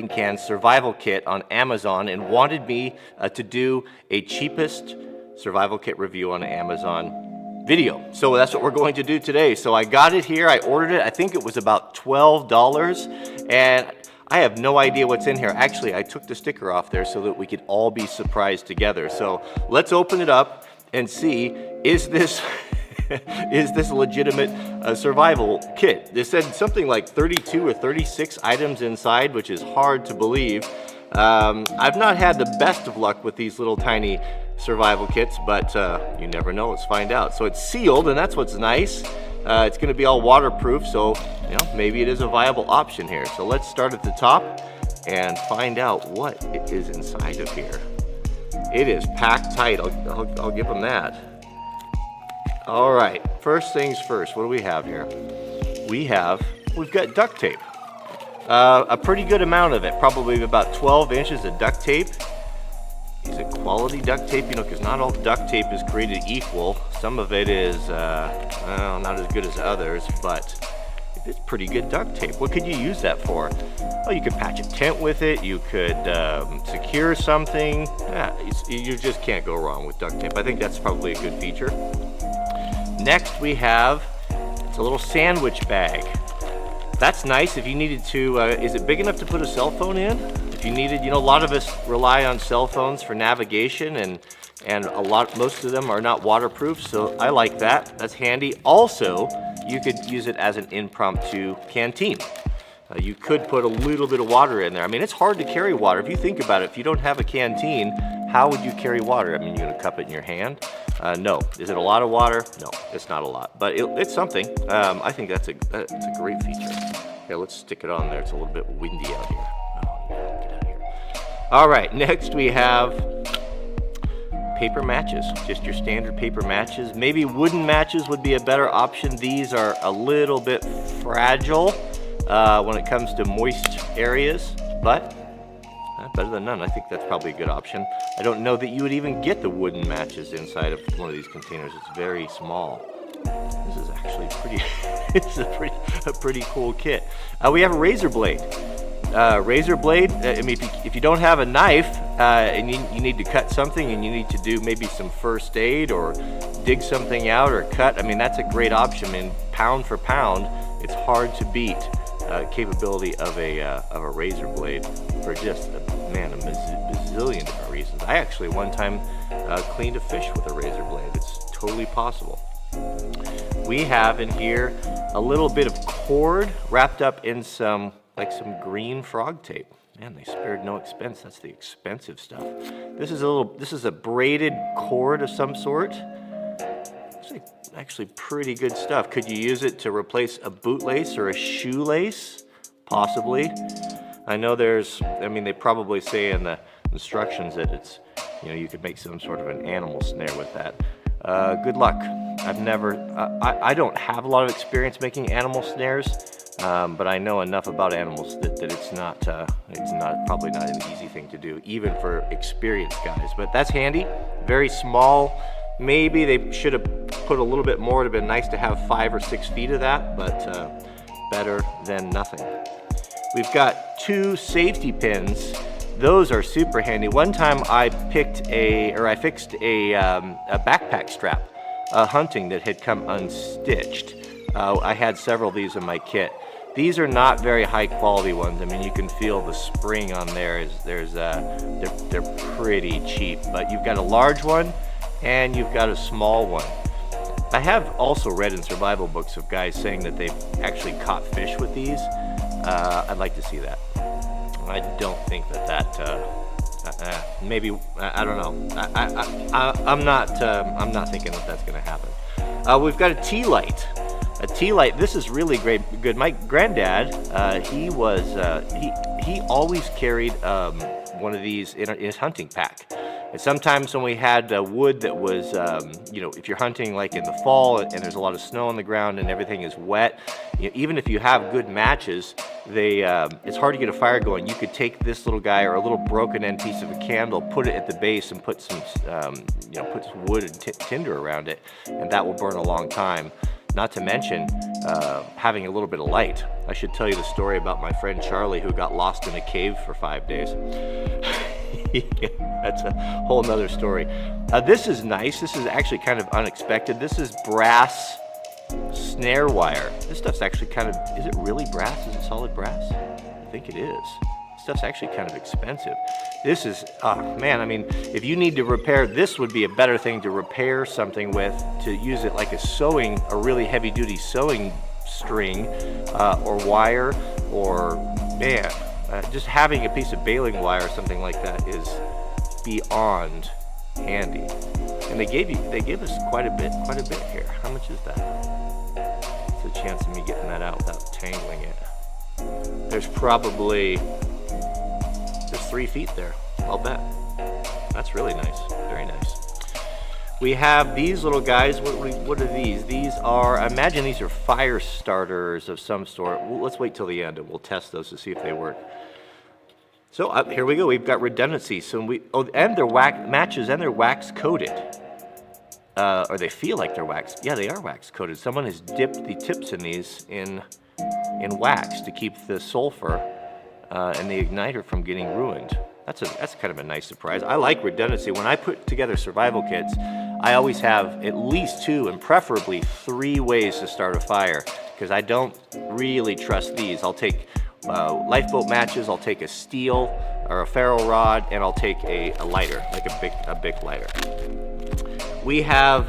bean can survival kit on Amazon and wanted me to do a cheapest survival kit review on Amazon video. So that's what we're going to do today. So I got it here, I ordered it, I think it was about $12, and I have no idea what's in here. Actually, I took the sticker off there so that we could all be surprised together. So let's open it up and see, is this is this a legitimate survival kit? They said something like 32 or 36 items inside, which is hard to believe. I've not had the best of luck with these little tiny survival kits, but you never know. Let's find out. So it's sealed, and that's what's nice. It's going to be all waterproof, so you know, maybe it is a viable option here. So let's start at the top and find out what it is inside of here. It is packed tight. I'll give them that. All right, first things first, what do we have here? We've got duct tape. A pretty good amount of it, probably about 12 inches of duct tape. Is it quality duct tape? You know, because not all duct tape is created equal. Some of it is well, not as good as others, but it's pretty good duct tape. What could you use that for? Oh, you could patch a tent with it. You could secure something. You just can't go wrong with duct tape. I think that's probably a good feature. Next we have, it's a little sandwich bag. That's nice if you needed to, is it big enough to put a cell phone in? If you needed, you know, a lot of us rely on cell phones for navigation, and most of them are not waterproof, so I like that. That's handy. Also, you could use it as an impromptu canteen. You could put a little bit of water in there. I mean, it's hard to carry water. If you think about it, if you don't have a canteen, how would you carry water? I mean, you're gonna cup it in your hand? No. Is it a lot of water? No, it's not a lot, but it's something. I think that's a great feature. Okay, let's stick it on there. It's a little bit windy out here. Oh, yeah, get out of here. All right, next we have paper matches, just your standard paper matches. Maybe wooden matches would be a better option. These are a little bit fragile when it comes to moist areas, but better than none. I think that's probably a good option. I don't know that you would even get the wooden matches inside of one of these containers. It's very small. This is actually pretty, it's a pretty cool kit. We have a razor blade. Razor blade, I mean, if you don't have a knife and you need to cut something and you need to do maybe some first aid or dig something out or cut, I mean, that's a great option. I mean, pound for pound, it's hard to beat capability of a razor blade for just a bazillion different reasons. I actually one time cleaned a fish with a razor blade. It's totally possible. We have in here a little bit of cord wrapped up in some green frog tape. Man, they spared no expense. That's the expensive stuff. This is a braided cord of some sort. It's actually pretty good stuff. Could you use it to replace a bootlace or a shoelace? Possibly. I know they probably say in the instructions that it's, you know, you could make some sort of an animal snare with that. Good luck. I don't have a lot of experience making animal snares, but I know enough about animals that it's probably not an easy thing to do, even for experienced guys. But that's handy. Very small. Maybe they should have put a little bit more. It would have been nice to have 5 or 6 feet of that, but better than nothing. We've got 2 safety pins. Those are super handy. One time I fixed a backpack strap, hunting, that had come unstitched. I had several of these in my kit. These are not very high quality ones. I mean, you can feel the spring on there. They're pretty cheap, but you've got a large one and you've got a small one. I have also read in survival books of guys saying that they've actually caught fish with these. I'd like to see that. I don't think maybe, I don't know. I'm not thinking that that's gonna happen. We've got a tea light. A tea light, this is really good. My granddad, he always carried one of these in his hunting pack. And sometimes when we had wood that was, you know, if you're hunting like in the fall and there's a lot of snow on the ground and everything is wet, you know, even if you have good matches, it's hard to get a fire going. You could take this little guy or a little broken end piece of a candle, put it at the base and put some, put some wood and tinder around it, and that will burn a long time. Not to mention, having a little bit of light. I should tell you the story about my friend Charlie who got lost in a cave for 5 days. That's a whole nother story. This is nice. This is actually kind of unexpected. This is brass snare wire. This stuff's actually kind of, is it really brass? Is it solid brass? I think it is. This stuff's actually kind of expensive. This is, man, I mean, if you need to repair, this would be a better thing to repair something with, to use it like a really heavy duty sewing string or wire, or man, just having a piece of baling wire or something like that is beyond handy. And they gave us quite a bit here. How much is that? It's a chance of me getting that out without tangling it. There's 3 feet there, I'll bet. That's really nice, very nice. We have these little guys. What are these? These are, I imagine these are fire starters of some sort. Well, let's wait till the end and we'll test those to see if they work. So here we go. We've got redundancy. So and they're matches, and they're wax coated, or they feel like they're wax. Yeah, they are wax coated. Someone has dipped the tips in these in wax to keep the sulfur and the igniter from getting ruined. That's kind of a nice surprise. I like redundancy. When I put together survival kits, I always have at least 2 and preferably 3 ways to start a fire, because I don't really trust these. I'll take lifeboat matches, I'll take a steel or a ferro rod, and I'll take a lighter, like a big lighter. We have,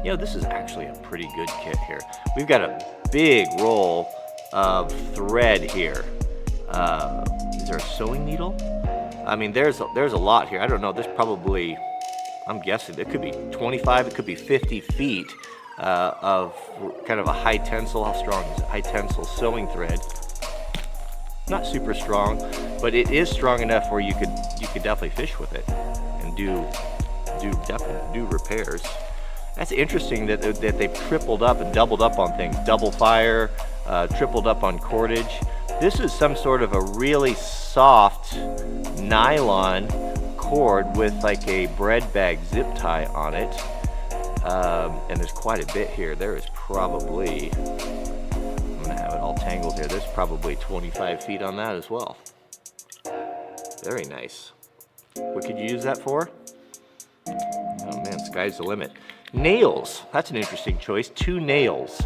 this is actually a pretty good kit here. We've got a big roll of thread here. Is there a sewing needle? I mean, there's a lot here. I don't know, there's probably, I'm guessing, it could be 25, it could be 50 feet of kind of a high tensile. How strong is it? High tensile sewing thread. Not super strong, but it is strong enough where you could definitely fish with it and do repairs. That's interesting that they've tripled up and doubled up on things. Double fire, tripled up on cordage. This is some sort of a really soft nylon cord with like a bread bag zip tie on it. And there's quite a bit here. There is probably, I'm gonna have it all tangled here. There's probably 25 feet on that as well. Very nice. What could you use that for? Oh man, sky's the limit. Nails, that's an interesting choice. 2 nails.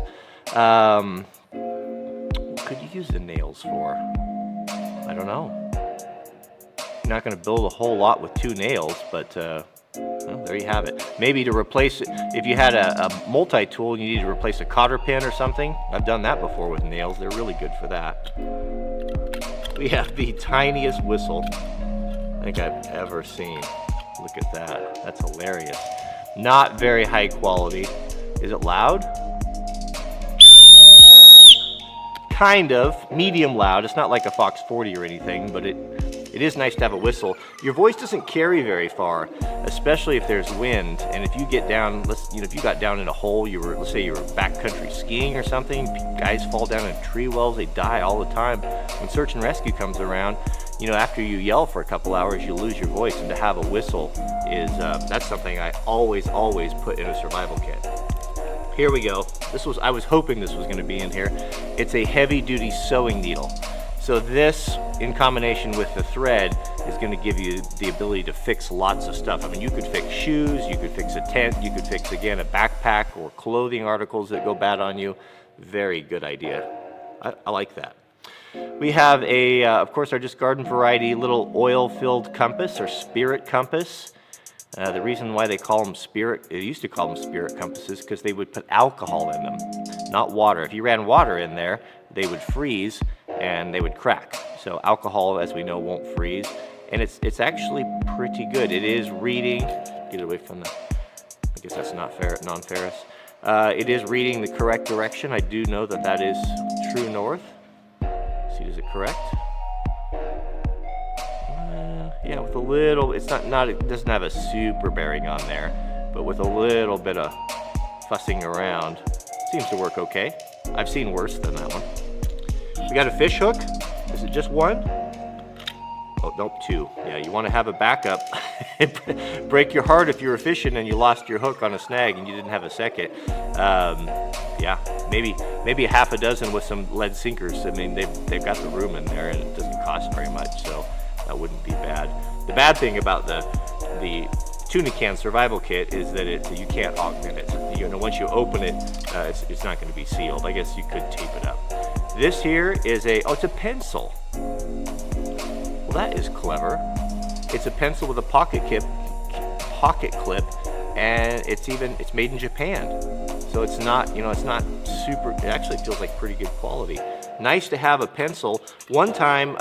What could you use the nails for? I don't know. You're not gonna build a whole lot with 2 nails, but well, there you have it. Maybe to replace it, if you had a multi-tool and you need to replace a cotter pin or something. I've done that before with nails. They're really good for that. We have the tiniest whistle I think I've ever seen. Look at that. That's hilarious. Not very high quality. Is it loud? Kind of. Medium loud. It's not like a Fox 40 or anything, but it is nice to have a whistle. Your voice doesn't carry very far, especially if there's wind. And if you get down, if you got down in a hole, let's say you were backcountry skiing or something, guys fall down in tree wells, they die all the time. When search and rescue comes around, after you yell for a couple hours, you lose your voice, and to have a whistle is, that's something I always put in a survival kit. Here we go. I was hoping this was gonna be in here. It's a heavy duty sewing needle. So this, in combination with the thread, is going to give you the ability to fix lots of stuff. I mean, you could fix shoes, you could fix a tent, you could fix, again, a backpack or clothing articles that go bad on you. Very good idea. I like that. We have of course, our just garden variety little oil-filled compass, or spirit compass. The reason why they call them they used to call them spirit compasses, because they would put alcohol in them, not water. If you ran water in there, they would freeze and they would crack. So alcohol, as we know, won't freeze. And it's actually pretty good. It is reading, get it away from I guess that's not non-ferrous. It is reading the correct direction. I do know that is true north. See, is it correct? Yeah, with a little, it doesn't have a super bearing on there, but with a little bit of fussing around, seems to work okay. I've seen worse than that one. We got a fish hook. Is it just one? Oh, nope, 2. Yeah, you want to have a backup. Break your heart if you were fishing and you lost your hook on a snag and you didn't have a second. Yeah, maybe a half a dozen with some lead sinkers. I mean, they've got the room in there and it doesn't cost very much, so that wouldn't be bad. The bad thing about the tuna can survival kit is that you can't augment it. You know, once you open it, it's not going to be sealed. I guess you could tape it up. This here is it's a pencil. Well, that is clever. It's a pencil with a pocket clip, and it's made in Japan. So it's not, it's not super. It actually feels like pretty good quality. Nice to have a pencil. One time,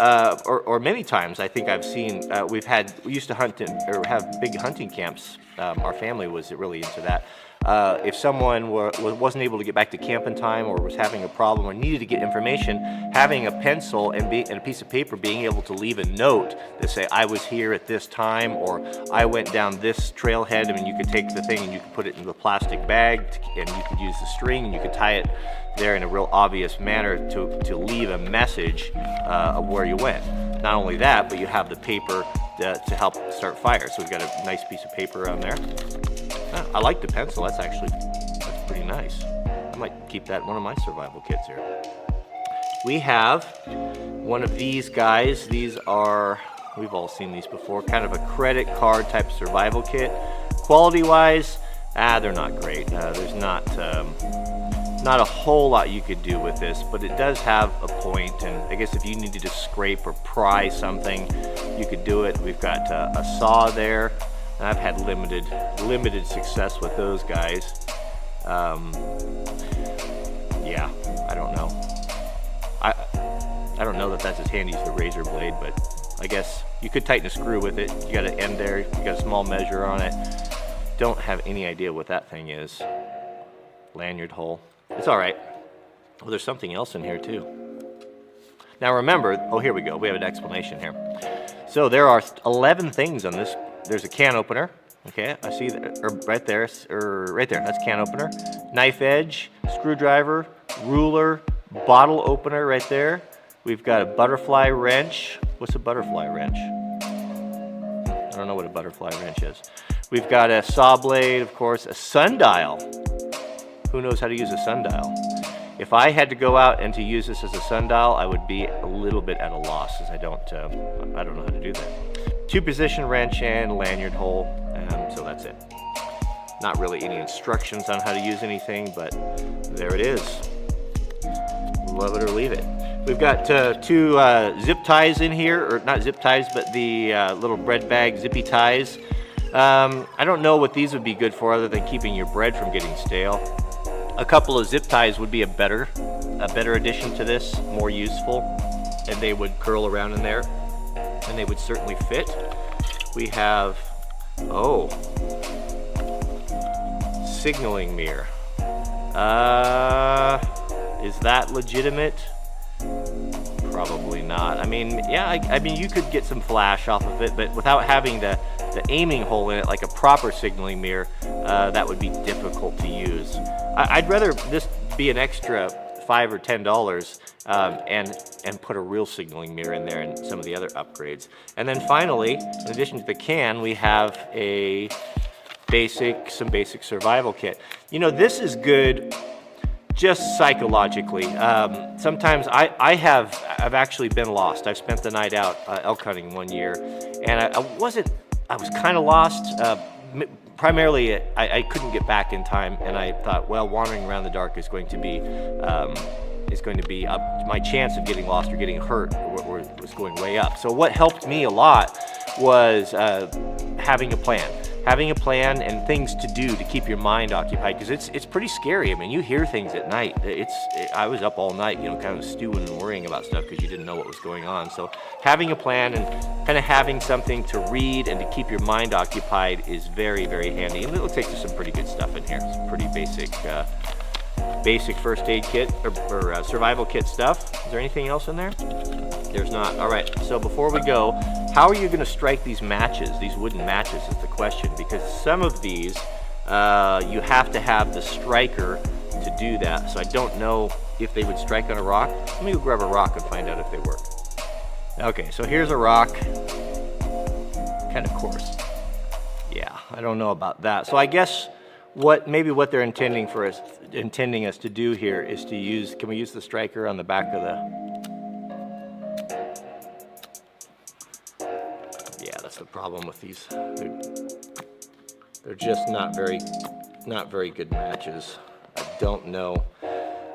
or many times, I think I've seen. We used to hunt or have big hunting camps. Our family was really into that. If someone wasn't able to get back to camp in time, or was having a problem, or needed to get information, having a pencil and a piece of paper, being able to leave a note to say, I was here at this time, or I went down this trailhead. I mean, you could take the thing and you could put it in the plastic bag, and you could use the string, and you could tie it there in a real obvious manner to leave a message of where you went. Not only that, but you have the paper to help start fire. So we've got a nice piece of paper on there. I like the pencil. That's pretty nice. I might keep that in one of my survival kits here. We have one of these guys. These are, we've all seen these before, kind of a credit card type survival kit. Quality-wise, they're not great. There's not a whole lot you could do with this, but it does have a point, and I guess if you needed to scrape or pry something, you could do it. We've got a saw there. And I've had limited success with those guys. Yeah, I don't know. I don't know that that's as handy as the razor blade, but I guess you could tighten a screw with it. You got an end there, you got a small measure on it. Don't have any idea what that thing is. Lanyard hole. It's all right. Well, there's something else in here too. Now remember, here we go. We have an explanation here. So there are 11 things on this. There's a can opener, okay, I see that, right there, that's can opener. Knife edge, screwdriver, ruler, bottle opener right there. We've got a butterfly wrench. What's a butterfly wrench? I don't know what a butterfly wrench is. We've got a saw blade, of course, a sundial. Who knows how to use a sundial? If I had to go out and to use this as a sundial, I would be a little bit at a loss, as I don't know how to do that. 2-position wrench and lanyard hole, so that's it. Not really any instructions on how to use anything, but there it is. Love it or leave it. We've got 2 zip ties in here, or not zip ties, but the little bread bag zippy ties. I don't know what these would be good for other than keeping your bread from getting stale. A couple of zip ties would be a better addition to this, more useful, and they would curl around in there, and they would certainly fit. We have, signaling mirror. Is that legitimate? Probably not. I mean, yeah, I mean, you could get some flash off of it, but without having the aiming hole in it like a proper signaling mirror, that would be difficult to use. I'd rather this be an extra $5 or $10 and put a real signaling mirror in there and some of the other upgrades. And then finally, in addition to the can, we have some basic survival kit. You know, this is good just psychologically. Sometimes I've actually been lost. I've spent the night out elk hunting one year, and I was kind of lost. Primarily, I couldn't get back in time, and I thought, well, wandering around the dark is going to be my chance of getting lost or getting hurt was going way up. So what helped me a lot was having a plan and things to do to keep your mind occupied, because it's pretty scary. I mean, you hear things at night. I was up all night, kind of stewing and worrying about stuff because you didn't know what was going on. So having a plan and kind of having something to read and to keep your mind occupied is very, very handy. And it looks like there's some pretty good stuff in here. Some pretty basic first aid kit or survival kit stuff. Is there anything else in there? There's not. All right, so before we go, how are you going to strike these matches, these wooden matches is the question, because some of these you have to have the striker to do that. So I don't know if they would strike on a rock. Let me go grab a rock and find out if they work. Okay, so here's a rock, kind of coarse. Yeah, I don't know about that. So I guess maybe what they're intending us to do here is to use, can we use the striker on the back of the, yeah, that's the problem with these. They're just not very good matches. I don't know.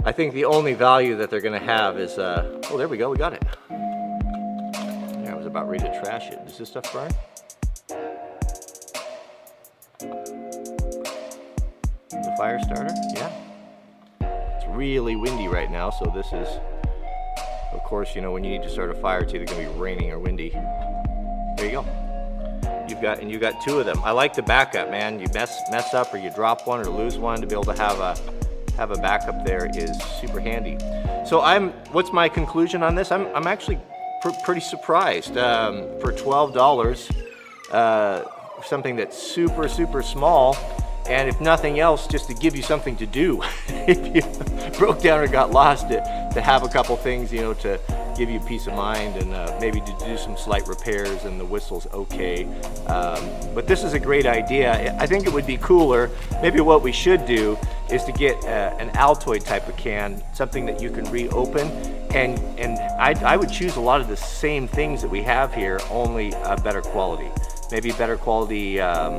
I think the only value that they're gonna have is, oh, there we go, we got it. Yeah, I was about ready to trash it. Does this stuff burn? The fire starter, yeah. It's really windy right now, so this is, of course, you know, when you need to start a fire, it's either gonna be raining or windy. There you go. You've got two of them. I like the backup, man. You mess up or you drop one or lose one, to be able to have a backup there is super handy. So what's my conclusion on this? I'm actually pretty surprised. For $12, something that's super small, and if nothing else, just to give you something to do. If you broke down or got lost, to have a couple things, you know, to give you peace of mind, and maybe to do some slight repairs, and the whistle's okay. But this is a great idea. I think it would be cooler, maybe what we should do is to get an Altoid type of can, something that you can reopen, and I would choose a lot of the same things that we have here, only better quality. Maybe better quality a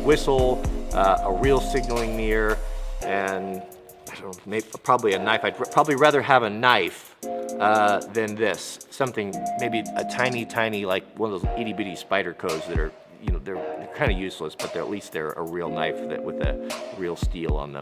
whistle, a real signaling mirror, and I don't know, maybe probably a knife. I'd probably rather have a knife than this. Something, maybe a tiny, like one of those itty bitty spider codes that are, you know, they're kind of useless, but at least they're a real knife with a real steel on them.